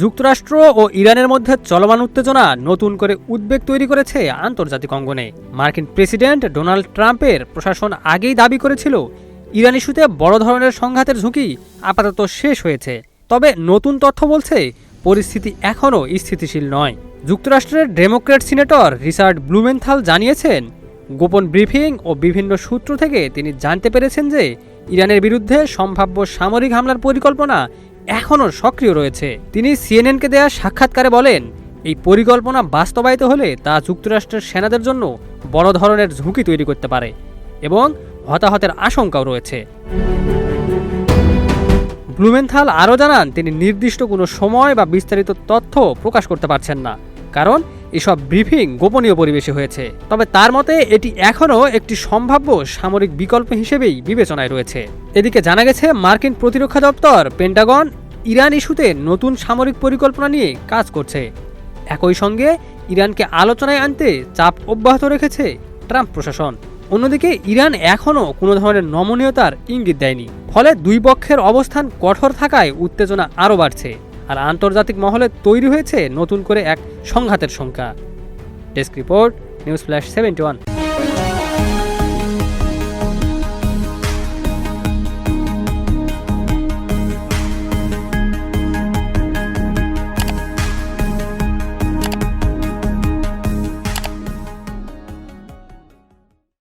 যুক্তরাষ্ট্র ও ইরানের মধ্যে চলমান উত্তেজনা নতুন করে উদ্বেগ তৈরি করেছে আন্তর্জাতিক অঙ্গনে। মার্কিন প্রেসিডেন্ট ডোনাল্ড ট্রাম্পের প্রশাসন আগেই দাবি করেছিল ইরান ইস্যুতে বড় ধরনের সংঘাতের ঝুঁকি আপাতত শেষ হয়েছে। তবে নতুন তথ্য বলছে পরিস্থিতি এখনও স্থিতিশীল নয়। যুক্তরাষ্ট্রের ডেমোক্র্যাট সিনেটর রিচার্ড ব্লুমেনথাল জানিয়েছেন, গোপন ব্রিফিং ও বিভিন্ন সূত্র থেকে তিনি জানতে পেরেছেন যে ইরানের বিরুদ্ধে সম্ভাব্য সামরিক হামলার পরিকল্পনা এখনও সক্রিয় রয়েছে। তিনি সিএনএনকে দেয়া সাক্ষাৎকারে বলেন, এই পরিকল্পনা বাস্তবায়িত হলে তা যুক্তরাষ্ট্রের সেনাদের জন্য বড় ধরনের ঝুঁকি তৈরি করতে পারে এবং হতাহতের আশঙ্কাও রয়েছে। ব্লুমেনথাল আরও জানান, তিনি নির্দিষ্ট কোনো সময় বা বিস্তারিত তথ্য প্রকাশ করতে পারছেন না, কারণ এসব ব্রিফিং গোপনীয় পরিবেশে হয়েছে। তবে তার মতে এটি এখনও একটি সম্ভাব্য সামরিক বিকল্প হিসেবেই বিবেচনায় রয়েছে। এদিকে জানা গেছে, মার্কিন প্রতিরক্ষা দপ্তর পেন্টাগন ইরান ইস্যুতে নতুন সামরিক পরিকল্পনা নিয়ে কাজ করছে। একই সঙ্গে ইরানকে আলোচনায় আনতে চাপ অব্যাহত রেখেছে ট্রাম্প প্রশাসন। অন্যদিকে ইরান এখনও কোনো ধরনের নমনীয়তার ইঙ্গিত দেয়নি, ফলে দুই পক্ষের অবস্থান কঠোর থাকায় উত্তেজনা আরও বাড়ছে আর আন্তর্জাতিক মহলে তৈরি হয়েছে নতুন করে এক সংঘাতের শঙ্কা। Desk report, news flash 71।